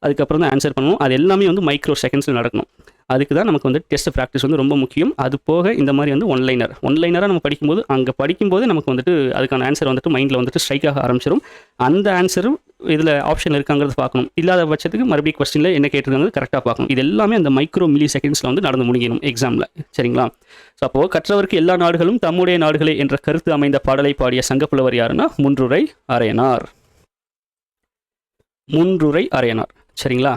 அதுக்கப்புறம் தான் ஆன்சர் பண்ணுவோம். அது எல்லாமே வந்து மைக்ரோ செகண்ட்ஸில் நடக்கணும். அதுக்கு தான் நமக்கு வந்து டெஸ்ட் ப்ராக்டிஸ் வந்து ரொம்ப முக்கியம். அது போக இந்த மாதிரி வந்து ஒன்லைனராக நம்ம படிக்கும்போது நமக்கு வந்துட்டு அதுக்கான ஆன்சர் வந்துட்டு மைண்டில் வந்துட்டு ஸ்ட்ரைக் ஆக ஆரம்பிச்சிடும். அந்த ஆன்சரும் இதில் ஆப்ஷன் இருக்காங்கிறது பார்க்கணும். இல்லாத பட்சத்துக்கு மறுபடியும் கொஸ்டினில் என்ன கேட்டிருக்காங்க கரெக்டாக பார்க்கணும். இது எல்லாமே அந்த மைக்ரோ மில்லி செகண்ட்ஸில் வந்து நடந்து முடியணும் எக்ஸாமில். சரிங்களா. ஸோ அப்போது கற்றவருக்கு எல்லா நாடுகளும் தம்முடைய நாடுகளே என்ற கருத்து அமைந்த பாடலை பாடிய சங்கப்புலவர் யாருன்னா முன்றுரை அரையனார். சரிங்களா.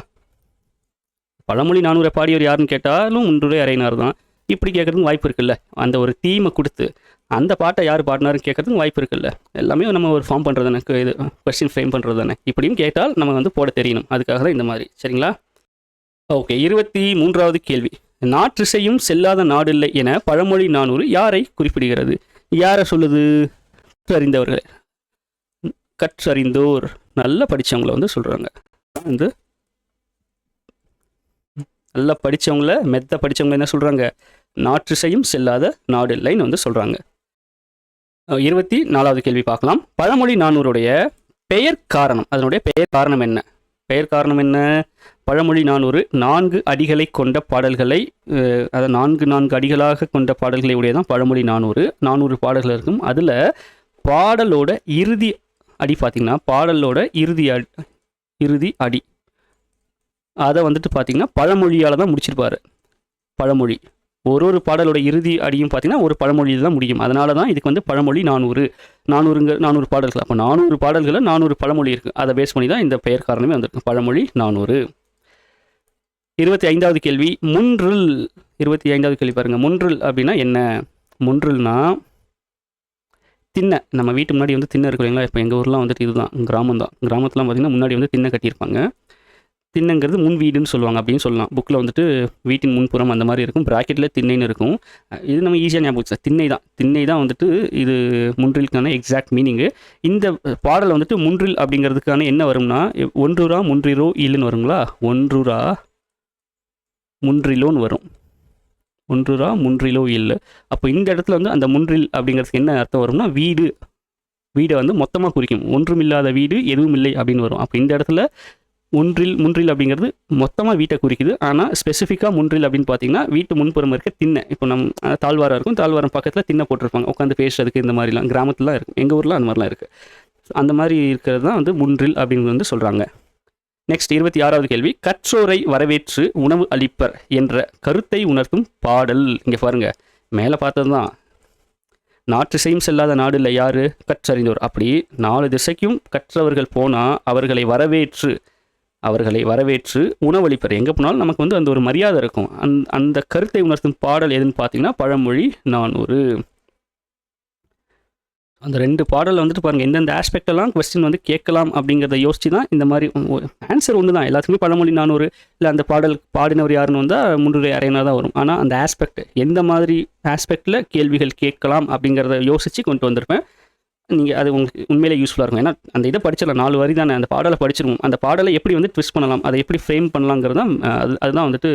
பழமொழி 400 பாடியவர் யாருன்னு கேட்டாலும் முன்றுரை அரையனார் தான். இப்படி கேட்குறதுக்கு வாய்ப்பு இருக்குல்ல, அந்த ஒரு தீமை கொடுத்து அந்த பாட்டை யார் பாடினாருன்னு கேட்குறதுக்கு வாய்ப்பு இருக்குல்ல. எல்லாமே நம்ம ஒரு ஃபார்ம் பண்ணுறது தானே, இது கொஸ்டின் ஃப்ரேம் பண்ணுறது தானே. இப்படியும் கேட்டால் நம்ம வந்து போட தெரியணும், அதுக்காக தான் இந்த மாதிரி. சரிங்களா. ஓகே, 23வது கேள்வி, நாற்றிசையும் செல்லாத நாடில்லை என பழமொழி 400 யாரை குறிப்பிடுகிறது? யாரை சொல்லுது? கற்றறிந்தவர்கள், கற்றறிந்தோர், நல்லா படித்தவங்களை வந்து சொல்கிறாங்க. வந்து நல்லா படித்தவங்கள படித்தவங்க என்ன சொல்கிறாங்க? நாற்றிசையும் செல்லாத நாடு இல்லைன்னு வந்து சொல்கிறாங்க. 24வது கேள்வி பார்க்கலாம். பழமொழி 400 பெயர் காரணம், அதனுடைய பெயர் காரணம் என்ன? பழமொழி 400 4 அடிகளை கொண்ட பாடல்களை, அதை 4 அடிகளாக கொண்ட பாடல்களை உடையதான் பழமொழி 400 பாடல்கள் இருக்கும். அதில் பாடலோட இறுதி அடி பார்த்திங்கன்னா, பாடலோட இறுதி அடி அதை வந்துட்டு பார்த்திங்கன்னா பழமொழியால் தான் முடிச்சிருப்பார். பழமொழி ஒரு பாடலோட இறுதி அடியும் பார்த்திங்கன்னா ஒரு பழமொழியில் தான் முடியும். அதனால தான் இதுக்கு வந்து பழமொழி 400 பாடல்கள். அப்போ 400 பாடல்களில் 400 பழமொழி இருக்குது. அதை பேஸ் பண்ணி தான் இந்த பெயர் காரணமே வந்திருக்கு, பழமொழி 400. 25வது கேள்வி, முன்றில். 25வது கேள்வி பாருங்கள், முன்றில் அப்படின்னா என்ன? முன்றில்னா திண்ணை. நம்ம வீட்டு முன்னாடி வந்து திண்ணை இருக்கு இல்லைங்களா. இப்போ எங்கள் ஊர்லாம் வந்துட்டு இதுதான் கிராமம் தான். கிராமத்துலாம் பார்த்திங்கன்னா முன்னாடி வந்து திண்ணை கட்டியிருப்பாங்க. திண்ணைங்கிறது முன் வீடுன்னு சொல்லுவாங்க அப்படின்னு சொல்லலாம். புக்கில் வந்துட்டு வீட்டின் முன்புறம் அந்த மாதிரி இருக்கும், ப்ராக்கெட்டில் திண்ணைன்னு இருக்கும். இது நம்ம ஈஸியாக ஞாபகம் வச்சா திண்ணை தான் வந்துட்டு இது முன்றிலுக்கான எக்ஸாக்ட் மீனிங்கு. இந்த பாடல் வந்துட்டு முன்றில் அப்படிங்கிறதுக்கான என்ன வரும்னா, ஒன்றுரா முன்றிரோ இல்லுன்னு வருங்களா. ஒன்றுரா முன்றிலோன்னு வரும், ஒன்றுரா முன்றிலோ இல்லை. அப்போ இந்த இடத்துல வந்து அந்த முன்றில் அப்படிங்கிறதுக்கு என்ன அர்த்தம் வரும்னா, வீடை வந்து மொத்தமாக குறிக்கும். ஒன்றுமில்லாத வீடு எதுவும் இல்லை அப்படின்னு வரும். அப்போ இந்த இடத்துல முன்றில் அப்படிங்கிறது மொத்தமாக வீட்டை குறிக்குது. ஆனால் ஸ்பெசிஃபிக்காக முன்றில் அப்படின்னு பார்த்தீங்கன்னா வீட்டு முன்புறம் இருக்க திண்ணை. இப்போ நம்ம தாழ்வாரம் இருக்கும், தாழ்வாரம் பக்கத்தில் திண்ணை போட்டிருப்பாங்க உட்காந்து பேசுறதுக்கு. இந்த மாதிரிலாம் கிராமத்துலாம் இருக்கும், எங்கள் ஊரில் அந்த மாதிரிலாம் இருக்குது. அந்த மாதிரி இருக்கிறது தான் வந்து முன்றில் அப்படின்னு வந்து சொல்கிறாங்க. நெக்ஸ்ட் 26வது கேள்வி, கற்றோரை வரவேற்று உணவு அளிப்பர் என்ற கருத்தை உணர்த்தும் பாடல். இங்கே பாருங்கள், மேலே பார்த்தது தான் நாற்றிசையும் செல்லாத நாடு இல்லை யார்? கற்றறிந்தோர். அப்படி 4 திசைக்கும் கற்றவர்கள் போனால் அவர்களை வரவேற்று அவர்களை வரவேற்று உணவளிப்பர். எங்கே போனாலும் நமக்கு வந்து அந்த ஒரு மரியாதை இருக்கும். அந்த கருத்தை உணர்த்தும் பாடல் எதுன்னு பார்த்தீங்கன்னா பழமொழி 400. அந்த 2 பாடலில் வந்துட்டு பாருங்கள் எந்தெந்த ஆஸ்பெக்டெல்லாம் கொஸ்டின் வந்து கேட்கலாம் அப்படிங்கிறத யோசிச்சு தான் இந்த மாதிரி ஆன்சர் ஒன்று தான். எல்லாத்துக்குமே பழமொழி 400 இல்லை அந்த பாடல் பாடினவர் யாருன்னு வந்தால் முன்னுரை அறையினா தான் வரும். ஆனால் அந்த ஆஸ்பெக்ட் எந்த மாதிரி ஆஸ்பெக்டில் கேள்விகள் கேட்கலாம் அப்படிங்கிறத யோசித்து கொண்டு வந்திருப்பேன். நீங்கள் அது உங்களுக்கு உண்மையிலே யூஸ்ஃபுல்லாக இருக்கும். ஏன்னா அந்த இதை படிச்சிடலாம், 4 வரி தானே, அந்த பாடலை படிச்சிருவோம். அந்த பாடலை எப்படி வந்து ட்விஸ்ட் பண்ணலாம், அதை எப்படி ஃப்ரேம் பண்ணலாங்கிறது தான் அதுதான் வந்துட்டு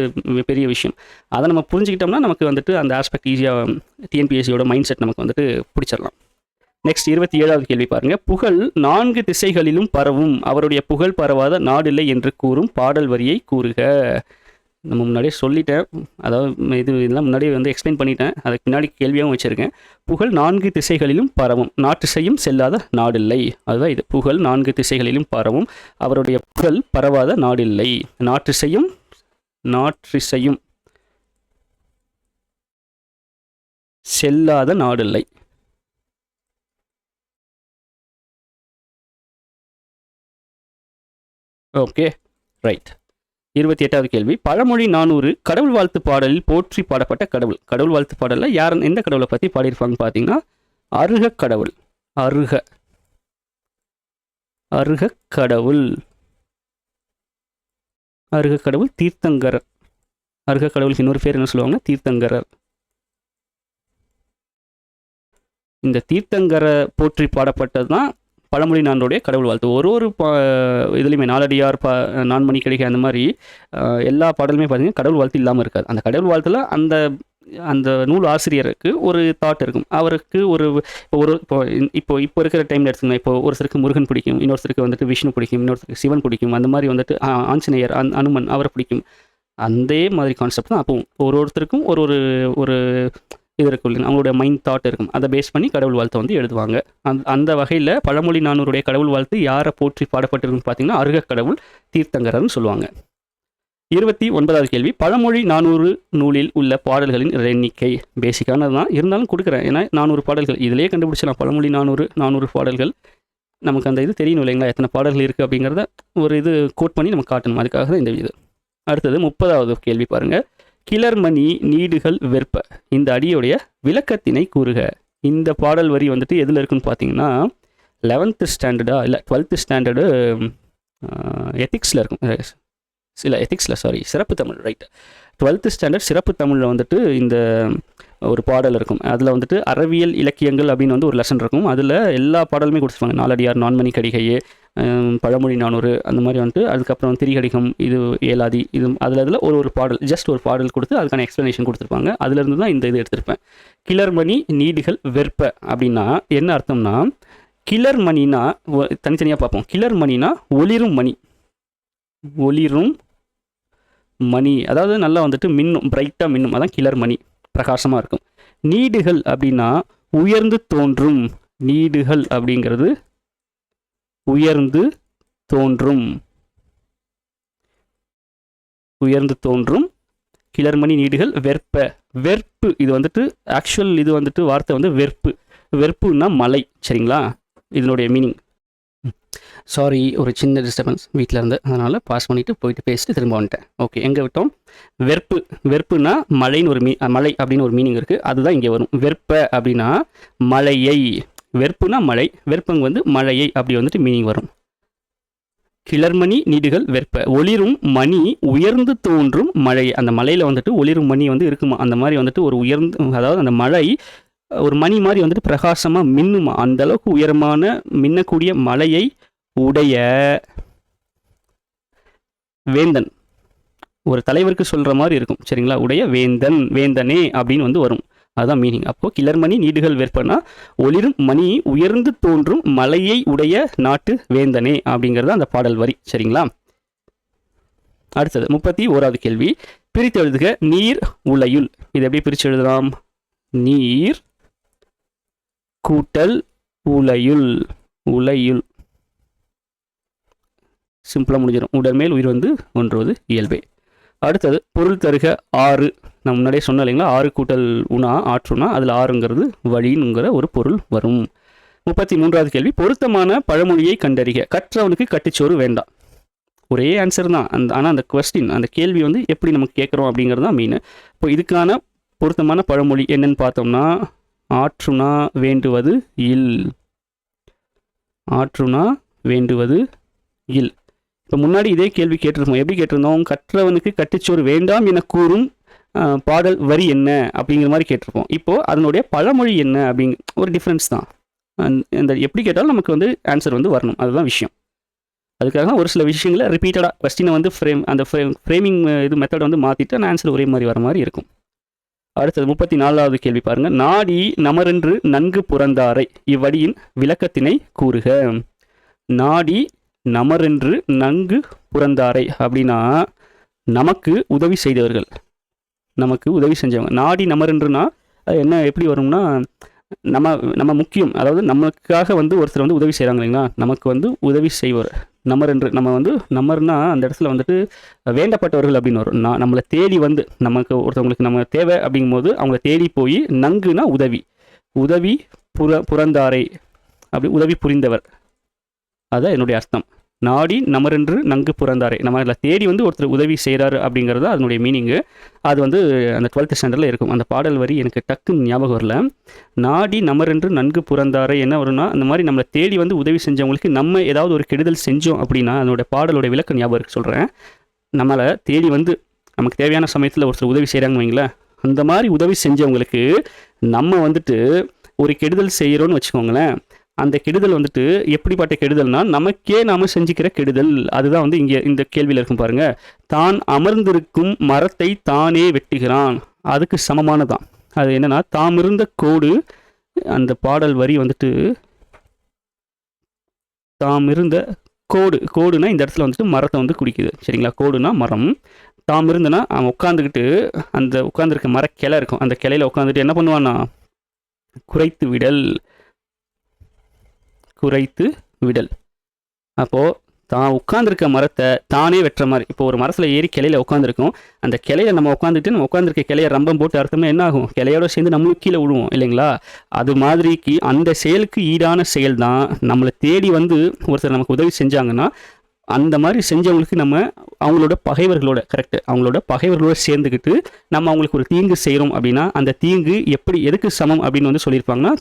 பெரிய விஷயம். அதை நம்ம புரிஞ்சுக்கிட்டோம்னா நமக்கு வந்துட்டு அந்த ஆஸ்பெக்ட் ஈஸியாக டிஎன்பிஎஸ்சியோட மைண்ட் செட் நமக்கு வந்துட்டு பிடிச்சிடலாம். நெக்ஸ்ட் 27வது கேள்வி பாருங்கள். புகழ் 4 திசைகளிலும் பரவும், அவருடைய புகழ் பரவாத நாடில்லை என்று கூறும் பாடல் வரியை கூறுக. நம்ம முன்னாடியே சொல்லிட்டேன், அதாவது இதெல்லாம் முன்னாடியே வந்து எக்ஸ்பிளைன் பண்ணிட்டேன். அதுக்கு முன்னாடி கேள்வியாகவும் வச்சுருக்கேன். புகழ் 4 திசைகளிலும் பரவும், நாற்றிசையும் செல்லாத நாடில்லை. அதுதான் இது. புகழ் 4 திசைகளிலும் பரவும், அவருடைய புகழ் பரவாத நாடில்லை. நாற்றிசையும் செல்லாத நாடில்லை. Okay, right. 28வது கேள்வி. பழமொழி 400 கடவுள் வாழ்த்து பாடலில் போற்றி பாடப்பட்ட கடவுள். கடவுள் வாழ்த்து பாடலில் யார் எந்த கடவுளை பற்றி பாடியிருப்பாங்க பார்த்தீங்கன்னா அருக கடவுள். அருக கடவுள். அருக கடவுள் தீர்த்தங்கரர். அருக கடவுளுக்கு இன்னொரு பேர் என்ன சொல்லுவாங்க? தீர்த்தங்கரர். இந்த தீர்த்தங்கரை போற்றி பாடப்பட்டது தான் பழமொழி 400 கடவுள் வாழ்த்து. ஒரு இதுலையுமே நாலடியார் நான்மணி கடிகை அந்த மாதிரி எல்லா பாடலுமே பார்த்தீங்கன்னா கடவுள் வாழ்த்து இல்லாமல் இருக்காது. அந்த கடவுள் வாழ்த்துல அந்த நூல் ஆசிரியருக்கு ஒரு தாட் இருக்கும். அவருக்கு இப்போ இருக்கிற டைமில் எடுத்துக்கணும். இப்போ ஒருத்தருக்கு முருகன் பிடிக்கும், இன்னொருத்தருக்கு வந்துட்டு விஷ்ணு பிடிக்கும், இன்னொருத்தருக்கு சிவன் பிடிக்கும், அந்த மாதிரி வந்துட்டு ஆஞ்சநேயர் அனுமன் அவரை பிடிக்கும். அதே மாதிரி கான்செப்ட் தான் அப்பவும் ஒருத்தருக்கும் ஒரு இது இருக்கும், அவங்களோட மைண்ட் தாட் இருக்கும். அதை பேஸ் பண்ணி கடவுள் வாழ்த்தை வந்து எழுதுவாங்க. அந்த வகையில் பழமொழி 400 கடவுள் வாழ்த்து யாரை போற்றி பாடப்பட்டிருக்குன்னு பார்த்தீங்கன்னா அருக கடவுள் தீர்த்தங்கரர்னு சொல்லுவாங்க. 29வது கேள்வி. பழமொழி 400 நூலில் உள்ள பாடல்களின் எண்ணிக்கை. பேசிக்கானது தான், இருந்தாலும் கொடுக்குறேன். ஏன்னா 400 பாடல்கள் இதிலே கண்டுபிடிச்சலாம். பழமொழி 400 பாடல்கள் நமக்கு அந்த இது தெரியணும் இல்லைங்களா, எத்தனை பாடல்கள் இருக்குது அப்படிங்கிறத ஒரு இது கோட் பண்ணி நம்ம காட்டணும். அதுக்காக தான் இந்த இது. அடுத்தது 30வது கேள்வி பாருங்கள். கிளர்மணி நீடுகள் வெற்ப, இந்த அடியுடைய விளக்கத்தினை கூறுக. இந்த பாடல் வரி வந்துட்டு எதில் இருக்குன்னு பார்த்தீங்கன்னா 11th ஸ்டாண்டர்டா இல்லை 12th ஸ்டாண்டர்டு எத்திக்ஸில் இருக்கும். இல்லை எத்திக்ஸில் சிறப்பு தமிழ், ரைட். 12th ஸ்டாண்டர்ட் சிறப்பு தமிழில் வந்துட்டு இந்த ஒரு பாடல் இருக்கும். அதில் வந்துட்டு அறவியல் இலக்கியங்கள் அப்படின்னு வந்து ஒரு லெசன் இருக்கும். அதில் எல்லா பாடலுமே கொடுத்துருப்பாங்க. நாலடியார், நான்மணி கடிகையே, பழமொழி 400 அந்த மாதிரி வந்துட்டு. அதுக்கப்புறம் திரிகடிகம், இது ஏலாதி, இது அதில் ஒரு பாடல், ஜஸ்ட் ஒரு பாடல் கொடுத்து அதுக்கான எக்ஸ்ப்ளனேஷன் கொடுத்துருப்பாங்க. அதுலேருந்து தான் இந்த இது எடுத்திருப்பேன். கிளர்மணி நீடுகள் வெற்ப அப்படின்னா என்ன அர்த்தம்னா, கிளர்மணினா தனித்தனியாக பார்ப்போம். கிளர்மணினா ஒளிரும் மணி, அதாவது நல்லா வந்துட்டு மின்னும், பிரைட்டாக மின்னும், அதான் கிளர்மணி, பிரகாசமாக இருக்கும். நீடுகள் அப்படின்னா உயர்ந்து தோன்றும். நீடுகள் அப்படிங்கிறது உயர்ந்து தோன்றும். கிளர்மணி நீடுகள் வெற்பு இது வந்துட்டு ஆக்சுவல் இது வந்துட்டு வார்த்தை வந்து வெற்புன்னா மலை. சரிங்களா, இதனுடைய மீனிங். சாரி, ஒரு சின்ன டிஸ்டர்பன்ஸ் வீட்டில் இருந்து, அதனால் பாஸ் பண்ணிவிட்டு போயிட்டு பேசிட்டு திரும்ப வந்துட்டேன். ஓகே, எங்கே விட்டோம்? வெற்புனா மழைன்னு ஒரு மலை அப்படின்னு ஒரு மீனிங் இருக்குது. அதுதான் இங்கே வரும். வெற்ப அப்படின்னா மழையை. வெற்புனா மழை, வெற்பங்க வந்து மழையை அப்படி வந்துட்டு மீனிங் வரும். கிளர்மணி நீடுகள் வெற்ப, ஒளிரும் மணி உயர்ந்து தோன்றும் மழை. அந்த மலையில் வந்துட்டு ஒளிரும் மணி வந்து இருக்குமா, அந்த மாதிரி வந்துட்டு ஒரு உயர்ந்து, அதாவது அந்த மழை ஒரு மணி மாதிரி வந்துட்டு பிரகாசமாக மின்னுமா. அந்த அளவுக்கு உயரமான மின்னக்கூடிய மலையை உடைய வேந்தன், ஒரு தலைவருக்கு சொல்கிற மாதிரி இருக்கும். சரிங்களா, உடைய வேந்தனே அப்படின்னு வந்து வரும். அதுதான் மீனிங். அப்போ கிளர்மணி நீடுகள் வெற்பனா ஒளிரும் மணி உயர்ந்து தோன்றும் மலையை உடைய நாட்டு வேந்தனே அப்படிங்கிறது அந்த பாடல் வரி. சரிங்களா, அடுத்தது 31வது கேள்வி. பிரித்து எழுதுக. நீர் உலையுள். இது எப்படி பிரித்து எழுதலாம்? நீர் கூட்டல் உலையுள். சிம்பிளாக முடிஞ்சிடும். உடல்மேல் உயிர் வந்து ஒன்றுவது இயல்பே. அடுத்தது பொருள் தருக 6. நான் முன்னாடியே சொன்னேன் இல்லைங்களா, 6 கூட்டல் உணா ஆற்றுனா அதில் 6ங்கிறது வழிங்கிற ஒரு பொருள் வரும். 33வது கேள்வி. பொருத்தமான பழமொழியை கண்டறிக. கற்றவனுக்கு கட்டுச்சோறு வேண்டாம். ஒரே ஆன்சர் தான். ஆனால் அந்த கொஸ்டின், அந்த கேள்வி வந்து எப்படி நமக்கு கேட்குறோம் அப்படிங்கிறது தான் மெயின். இப்போ இதுக்கான பொருத்தமான பழமொழி என்னன்னு பார்த்தோம்னா, ஆற்றுனா வேண்டுவது இல். ஆற்றுனா வேண்டுவது இல். இப்போ முன்னாடி இதே கேள்வி கேட்டிருப்போம். எப்படி கேட்டிருந்தோம்? கற்றவனுக்கு கட்டுச்சோறு வேண்டாம் என கூறும் பாடல் வரி என்ன அப்படிங்கிற மாதிரி கேட்டிருப்போம். இப்போது அதனுடைய பழமொழி என்ன அப்படிங்க ஒரு டிஃப்ரென்ஸ் தான். அந்த எப்படி கேட்டாலும் நமக்கு வந்து ஆன்சர் வந்து வரணும், அதுதான் விஷயம். அதுக்காக ஒரு சில விஷயங்களை ரிப்பீட்டடாக கொஸ்டினை வந்து ஃப்ரேமிங் இது மெத்தடை வந்து மாற்றிட்டு அந்த ஆன்சர் ஒரே மாதிரி வர மாதிரி இருக்கும். அடுத்தது 34வது கேள்வி பாருங்க. நாடி நமரென்று நன்கு புறந்தாரை இவ்வடியின் விளக்கத்தினை கூறுக. நாடி நமரென்று நன்கு புறந்தாரை அப்படின்னா நமக்கு உதவி செய்தவர்கள், நமக்கு உதவி செஞ்சவங்க. நாடி நமரென்றுனா என்ன எப்படி வரும்னா, நம்ம முக்கியம், அதாவது நமக்காக வந்து ஒருத்தர் வந்து உதவி செய்கிறாங்க இல்லைங்களா, நமக்கு வந்து உதவி செய்வர். நமரென்று நம்ம வந்து நமர்னா அந்த இடத்துல வந்துட்டு வேண்டப்பட்டவர்கள் அப்படின்னு வரும். நம்மளை தேடி வந்து நமக்கு ஒருத்தவங்களுக்கு நம்ம தேவை அப்படிங்கும்போது அவங்கள தேடி போய், நங்குனா உதவி, உதவி புறந்தாரை அப்படி உதவி புரிந்தவர், அதுதான் என்னுடைய அர்த்தம். நாடி நமரென்று நன்கு புறந்தாரை, நம்ம அதில் தேடி வந்து ஒருத்தர் உதவி செய்கிறாரு அப்படிங்கிறது அதனுடைய மீனிங்கு. அது வந்து அந்த 12th ஸ்டாண்டர்டில் இருக்கும். அந்த பாடல் வரி எனக்கு டக்குன்னு ஞாபகம் வரல. நாடி நமரென்று நன்கு புறந்தாரை என்ன வரும்னா, அந்த மாதிரி நம்மளை தேடி வந்து உதவி செஞ்சவங்களுக்கு நம்ம ஏதாவது ஒரு கெடுதல் செஞ்சோம் அப்படின்னா அதனுடைய பாடலோட விளக்கம் ஞாபகம் இருக்கு சொல்கிறேன். நம்மளை தேடி வந்து நமக்கு தேவையான சமயத்தில் ஒருத்தர் உதவி செய்கிறாங்க வைங்களேன், அந்த மாதிரி உதவி செஞ்சவங்களுக்கு நம்ம வந்துட்டு ஒரு கெடுதல் செய்கிறோன்னு வச்சுக்கோங்களேன். அந்த கெடுதல் வந்துட்டு எப்படிப்பட்ட கெடுதல்னா, நமக்கே நாம செஞ்சுக்கிற கெடுதல். அதுதான் வந்து இங்கே இந்த கேள்வியில் இருக்கும் பாருங்க. தான் அமர்ந்திருக்கும் மரத்தை தானே வெட்டுகிறான், அதுக்கு சமமானதான். அது என்னன்னா, தாம் இருந்த கோடு, அந்த பாடல் வரி வந்துட்டு தாம் இருந்த கோடுனா இந்த இடத்துல வந்துட்டு மரத்தை வந்து குடிக்குது, சரிங்களா? கோடுனா மரம். தாம் இருந்தனா அவன் உட்காந்துக்கிட்டு, அந்த உட்காந்துருக்க மர கிளை இருக்கும், அந்த கிளையில உட்காந்துட்டு என்ன பண்ணுவான்னா, குறைத்து விடல். அப்போது தான் உட்காந்துருக்க மரத்தை தானே வெட்டுற மாதிரி. இப்போ ஒரு மரத்தில் ஏறி கிளையில உட்காந்துருக்கும், அந்த கிளையில நம்ம உட்காந்துருக்க கிளையை ரம்பம் போட்டு அர்த்தமே என்ன ஆகும், கிளையோட சேர்ந்து நம்மளும் கீழே விழுவோம் இல்லைங்களா? அது மாதிரிக்கு அந்த செயலுக்கு ஈடான செயல் தான். நம்மளை தேடி வந்து ஒருத்தர் நமக்கு உதவி செஞ்சாங்கன்னா அந்த மாதிரி செஞ்சவங்களுக்கு நம்ம அவங்களோட பகைவர்களோட சேர்ந்துக்கிட்டு நம்ம அவங்களுக்கு ஒரு தீங்கு செய்கிறோம் அப்படின்னா, அந்த தீங்கு எதுக்கு சமம் அப்படின்னு வந்து சொல்லியிருப்பாங்கன்னா,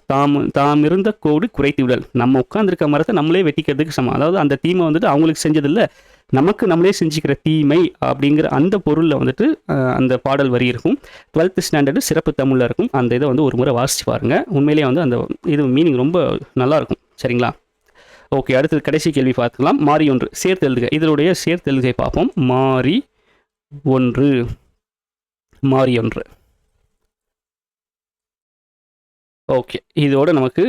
தாம் இருந்த கோடு குறைத்து விடல். நம்ம உட்காந்துருக்க மரத்தை நம்மளே வெட்டிக்கிறதுக்கு சமம். அதாவது அந்த தீமை வந்துட்டு அவங்களுக்கு செஞ்சதில்லை, நமக்கு நம்மளே செஞ்சுக்கிற தீமை அப்படிங்கிற அந்த பொருளில் வந்துட்டு அந்த பாடல் வரி இருக்கும். 12th ஸ்டாண்டர்டு சிறப்பு தமிழில் இருக்கும். அந்த இதை வந்து ஒரு முறை வாசித்து பாருங்கள். உண்மையிலேயே வந்து அந்த இது மீனிங் ரொம்ப நல்லாயிருக்கும், சரிங்களா? ஓகே, அடுத்தது கடைசி கேள்வி பார்த்துக்கலாம். மாறி ஒன்று சேர்த்து எழுதுக. இதனுடைய சேர்த்து எழுதுகை பார்ப்போம். மாறி ஒன்று. ஓகே, இதோட நமக்கு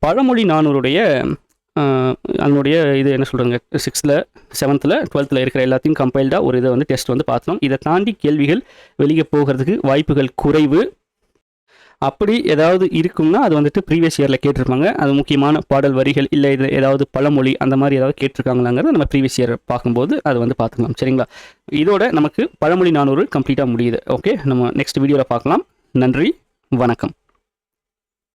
பழமொழி 400 அதனுடைய இது என்ன சொல்கிறாங்க, 6th 7th 12th இருக்கிற எல்லாத்தையும் கம்பைல்டாக ஒரு இதை வந்து டெஸ்ட் வந்து பார்த்தோம். இதை தாண்டி கேள்விகள் வெளியே போகிறதுக்கு வாய்ப்புகள் குறைவு. அப்படி ஏதாவது இருக்கும்னா அது வந்துட்டு ப்ரீவியஸ் இயரில் கேட்டிருப்பாங்க. அது முக்கியமான பாடல் வரிகள் இல்லை இது ஏதாவது பழமொழி அந்த மாதிரி ஏதாவது கேட்டிருக்காங்களாங்கிறத நம்ம ப்ரீவியஸ் இயர் பார்க்கும்போது அது வந்து பார்த்துக்கலாம், சரிங்களா? இதோட நமக்கு பழமொழி 400 கம்ப்ளீட்டாக முடியுது. ஓகே, நம்ம நெக்ஸ்ட் வீடியோவில் பார்க்கலாம். நன்றி, வணக்கம்.